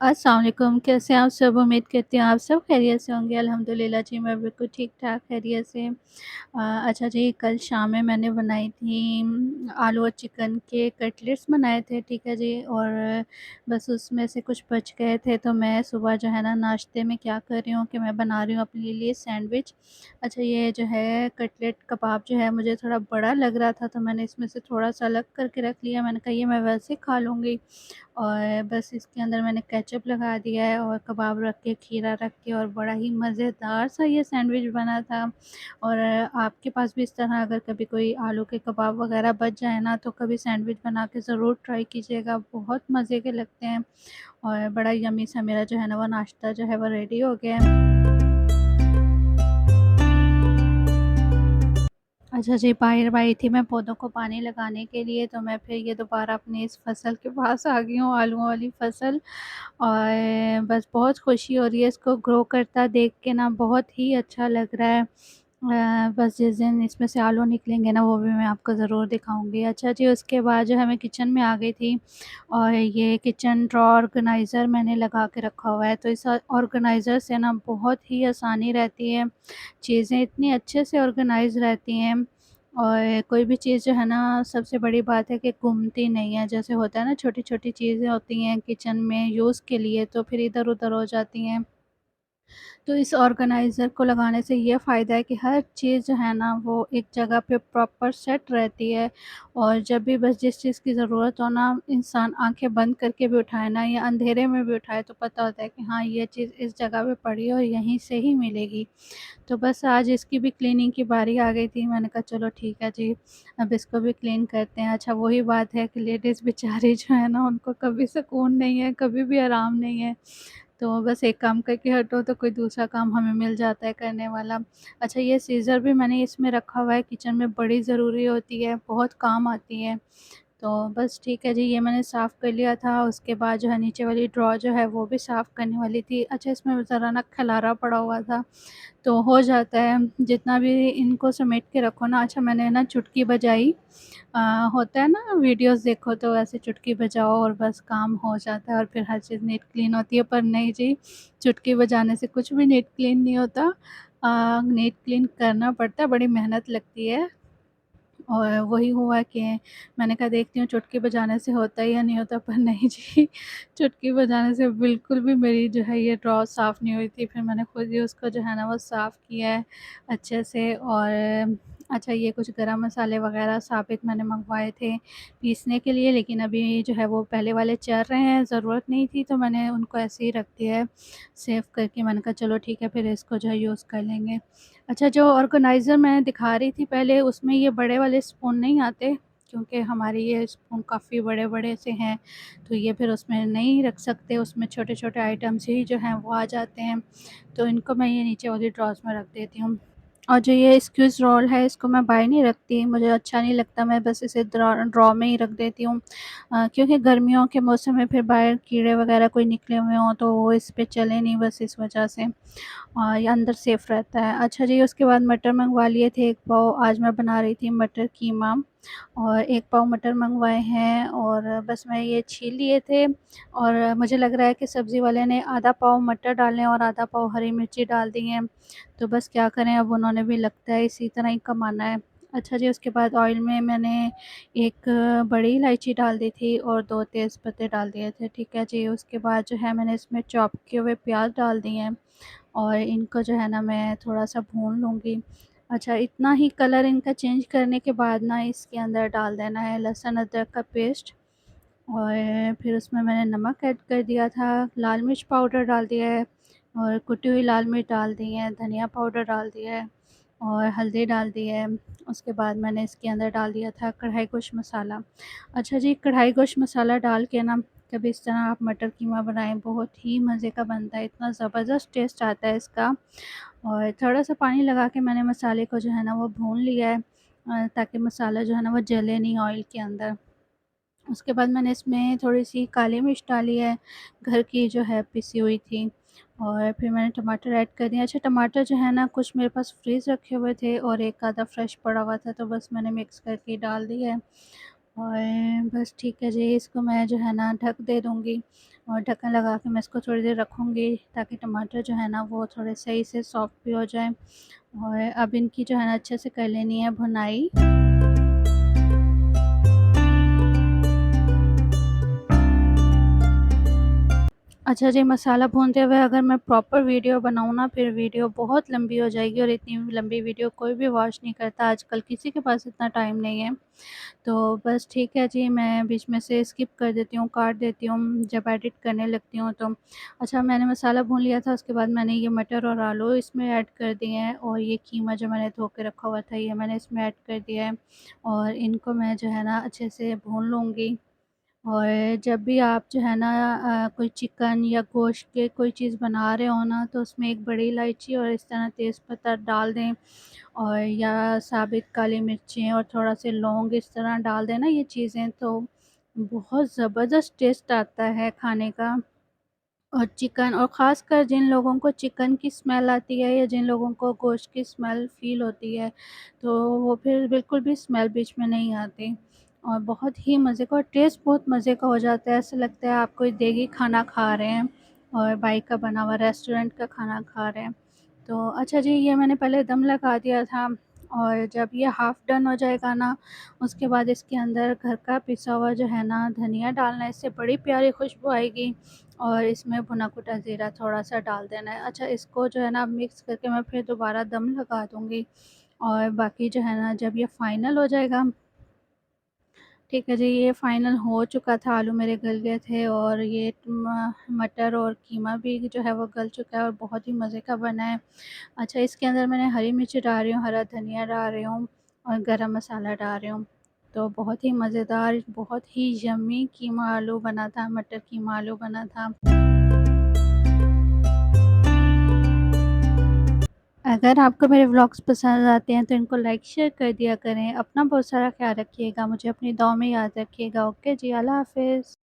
अस्सलाम वालेकुम, कैसे हैं आप सब? उम्मीद करती हूँ आप सब खैरियत से होंगे। अल्हम्दुलिल्लाह जी, मैं बिल्कुल ठीक-ठाक खैरियत से। अच्छा जी, कल शाम में मैंने बनाई थी आलू और चिकन के कटलेट्स बनाए थे, ठीक है जी। और बस उसमें से कुछ बच गए थे, तो मैं सुबह जो है ना नाश्ते में क्या कर रही हूँ कि मैं बना रही हूँ अपने लिए सैंडविच। अच्छा, ये जो है कटलेट कबाब जो है मुझे थोड़ा बड़ा लग रहा था, तो मैंने इसमें से थोड़ा-सा अलग करके रख लिया। मैंने कहा ये मैं वैसे खा लूँगी। और बस इसके अंदर मैंने केचअप लगा दिया है और कबाब रख के, खीरा रख के, और बड़ा ही मज़ेदार सा ये सैंडविच बना था। और आपके पास भी इस तरह अगर कभी कोई आलू के कबाब वग़ैरह बच जाए ना, तो कभी सैंडविच बना के ज़रूर ट्राई कीजिएगा, बहुत मज़े के लगते हैं। और बड़ा यम्मी सा मेरा जो है ना वो नाश्ता जो है वो रेडी हो गया है। अच्छा जी, बाहर आई थी मैं पौधों को पानी लगाने के लिए, तो मैं फिर ये दोबारा अपनी इस फसल के पास आ गई हूँ, आलूओं वाली फसल। और बस बहुत खुशी हो रही है इसको ग्रो करता देख के ना, बहुत ही अच्छा लग रहा है। बस जिस दिन इसमें से आलू निकलेंगे ना, वो भी मैं आपको ज़रूर दिखाऊँगी। अच्छा जी, उसके बाद जो है मैं किचन में आ गई थी, और ये किचन ड्रॉ ऑर्गेनाइज़र मैंने लगा के रखा हुआ है, तो इस ऑर्गेनाइज़र से ना बहुत ही आसानी रहती है, चीज़ें इतनी अच्छे से ऑर्गेनाइज़ रहती हैं। और कोई भी चीज़ जो है ना, सबसे बड़ी बात है कि घूमती नहीं है। जैसे होता है ना, छोटी-छोटी चीज़ें होती हैं किचन में यूज़ के लिए, तो फिर इधर-उधर हो जाती हैं। तो इस ऑर्गेनाइज़र को लगाने से ये फ़ायदा है कि हर चीज़ जो है ना वो एक जगह पे प्रॉपर सेट रहती है। और जब भी बस जिस चीज़ की ज़रूरत हो ना, इंसान आँखें बंद करके भी उठाए ना, या अंधेरे में भी उठाए, तो पता होता है कि हाँ, ये चीज़ इस जगह पे पड़ी है और यहीं से ही मिलेगी। तो बस आज इसकी भी क्लीनिंग की बारी आ गई थी। मैंने कहा चलो ठीक है जी, अब इसको भी क्लीन करते हैं। अच्छा, वही बात है कि लेडीज़ बेचारी जो है ना, उनको कभी सुकून नहीं है, कभी भी आराम नहीं है। तो बस एक काम करके हटो तो कोई दूसरा काम हमें मिल जाता है करने वाला। अच्छा, ये सीज़र भी मैंने इसमें रखा हुआ है, किचन में बड़ी ज़रूरी होती है, बहुत काम आती है। तो बस ठीक है जी, ये मैंने साफ़ कर लिया था। उसके बाद जो है नीचे वाली ड्रॉर जो है वो भी साफ़ करने वाली थी। अच्छा, इसमें ज़रा ना खलारा पड़ा हुआ था, तो हो जाता है जितना भी इनको समेट के रखो ना। अच्छा, मैंने ना चुटकी बजाई, होता है ना वीडियोज़ देखो तो ऐसे चुटकी बजाओ और बस काम हो जाता है और फिर हर चीज़ नीट क्लीन होती है। पर नहीं जी, चुटकी बजाने से कुछ भी नीट क्लीन नहीं होता। नीट क्लीन करना पड़ता है, बड़ी मेहनत लगती है। और वही हुआ कि मैंने कहा देखती हूँ चुटकी बजाने से होता है या नहीं होता, पर नहीं जी, चुटकी बजाने से बिल्कुल भी मेरी जो है ये ड्रॉ साफ़ नहीं हुई थी। फिर मैंने खुद ही उसको जो है ना वो साफ़ किया है अच्छे से। और अच्छा, ये कुछ गरम मसाले वग़ैरह साबित मैंने मँगवाए थे पीसने के लिए, लेकिन अभी जो है वो पहले वाले चल रहे हैं, ज़रूरत नहीं थी, तो मैंने उनको ऐसे ही रख दिया है सेव करके। मैंने कहा चलो ठीक है, फिर इसको जो है यूज़ कर लेंगे। अच्छा, जो ऑर्गेनाइज़र मैं दिखा रही थी पहले, उसमें ये बड़े वाले स्पून नहीं आते, क्योंकि हमारे ये स्पून काफ़ी बड़े-बड़े से हैं, तो ये फिर उसमें नहीं रख सकते, उसमें छोटे-छोटे आइटम्स ही जो हैं वो आ जाते हैं। तो इनको मैं ये नीचे वाली ड्रॉज़ में रख देती हूँ। और जो ये स्क्विज़ रोल है, इसको मैं बाहर नहीं रखती, मुझे अच्छा नहीं लगता, मैं बस इसे ड्रॉ में ही रख देती हूँ। क्योंकि गर्मियों के मौसम में फिर बाहर कीड़े वगैरह कोई निकले हुए हों, तो वो इस पे चले नहीं, बस इस वजह से। ये अंदर सेफ़ रहता है। अच्छा जी, उसके बाद मटर मँगवा लिए थे 1 पाव, आज मैं बना रही थी मटर कीमा, और 1 पाव मटर मँगवाए हैं, और बस मैं ये छील लिए थे। और मुझे लग रहा है कि सब्ज़ी वाले ने आधा पाव मटर डाले और आधा पाव हरी मिर्ची डाल दी हैं, तो बस क्या करें, अब उन्होंने भी लगता है इसी तरह ही कमाना है। अच्छा जी, उसके बाद ऑयल में मैंने 1 बड़ी इलायची डाल दी थी और 2 तेज़पत्ते डाल दिए थे, ठीक है जी। उसके बाद जो है मैंने इसमें चॉप किए हुए प्याज़ डाल दिए हैं, और इनको जो है ना मैं थोड़ा-सा भून लूँगी। अच्छा, इतना ही कलर इनका चेंज करने के बाद ना इसके अंदर डाल देना है लहसुन अदरक का पेस्ट, और फिर उसमें मैंने नमक ऐड कर दिया था, लाल मिर्च पाउडर डाल दिया है, और कुटी हुई लाल मिर्च डाल दी है, धनिया पाउडर डाल दिया है, और हल्दी डाल दी है। उसके बाद मैंने इसके अंदर डाल दिया था कढ़ाई गोश्त मसाला। अच्छा जी, कढ़ाई गोश्त मसाला डाल के ना कभी इस तरह आप मटर कीमा बनाएँ, बहुत ही मज़े का बनता है, इतना ज़बरदस्त टेस्ट आता है इसका। और थोड़ा-सा पानी लगा के मैंने मसाले को जो है ना वो भून लिया है, ताकि मसाला जो है ना वो जले नहीं ऑयल के अंदर। उसके बाद मैंने इसमें थोड़ी-सी काली मिर्च डाली है, घर की जो है पिसी हुई थी, और फिर मैंने टमाटर ऐड कर दिए। अच्छा, टमाटर जो है ना कुछ मेरे पास फ्रीज़ रखे हुए थे और एक आधा फ्रेश पड़ा हुआ था, तो बस मैंने मिक्स करके डाल दिया है। और बस ठीक है जी, इसको मैं जो है ना ढक दे दूँगी। और ढक्कन लगा के मैं इसको थोड़ी देर रखूँगी ताकि टमाटर जो है ना वो थोड़े सही से सॉफ्ट भी हो जाएँ। और अब इनकी जो है ना अच्छे से कर लेनी है भुनाई। अच्छा जी, मसाला भूनते हुए अगर मैं प्रॉपर वीडियो बनाऊँ ना, फिर वीडियो बहुत लंबी हो जाएगी और इतनी लंबी वीडियो कोई भी वॉच नहीं करता आजकल, किसी के पास इतना टाइम नहीं है। तो बस ठीक है जी, मैं बीच में से स्किप कर देती हूँ, काट देती हूँ जब एडिट करने लगती हूँ तो। अच्छा, मैंने मसाला भून लिया था, उसके बाद मैंने ये मटर और आलू इसमें ऐड कर दिए हैं और ये कीमा जो मैंने धो के रखा हुआ था, ये मैंने इसमें ऐड कर दिया है और इनको मैं जो है ना अच्छे से भून लूँगी। और जब भी आप जो है ना कोई चिकन या गोश्त के कोई चीज़ बना रहे हो ना, तो उसमें एक बड़ी इलायची और इस तरह तेज़पत्ता डाल दें और या साबित काली मिर्चें और थोड़ा-सा लौंग इस तरह डाल दें ना ये चीज़ें, तो बहुत ज़बरदस्त टेस्ट आता है खाने का। और चिकन और ख़ासकर जिन लोगों को चिकन की स्मेल आती है या जिन लोगों को गोश्त की स्मेल फ़ील होती है, तो वो फिर बिल्कुल भी स्मेल बीच में नहीं आती और बहुत ही मज़े का और टेस्ट बहुत मज़े का हो जाता है। ऐसा लगता है आप कोई देगी खाना खा रहे हैं और बाई का बना हुआ रेस्टोरेंट का खाना खा रहे हैं। तो अच्छा जी, ये मैंने पहले दम लगा दिया था और जब ये हाफ़ डन हो जाएगा ना, उसके बाद इसके अंदर घर का पिसा हुआ जो है ना धनिया डालना है, इससे बड़ी प्यारी खुशबू आएगी और इसमें भुना कुटा ज़ीरा थोड़ा-सा डाल देना है। अच्छा, इसको जो है ना मिक्स करके मैं फिर दोबारा दम लगा दूँगी और बाकी जो है ना जब ये फ़ाइनल हो जाएगा, ठीक है जी, ये फ़ाइनल हो चुका था, आलू मेरे गल गए थे और ये मटर और कीमा भी जो है वो गल चुका है और बहुत ही मज़े का बना है। अच्छा, इसके अंदर मैंने हरी मिर्ची डाल रही हूँ, हरा धनिया डाल रही हूँ और गरम मसाला डाल रही हूँ। तो बहुत ही मज़ेदार, बहुत ही यम्मी कीमा आलू बना था, मटर कीमा आलू बना था। अगर आपको मेरे व्लॉग्स पसंद आते हैं तो इनको लाइक शेयर कर दिया करें। अपना बहुत सारा ख़्याल रखिएगा, मुझे अपनी दुआ में याद रखिएगा। ओके जी, अल्लाह हाफ़िज़।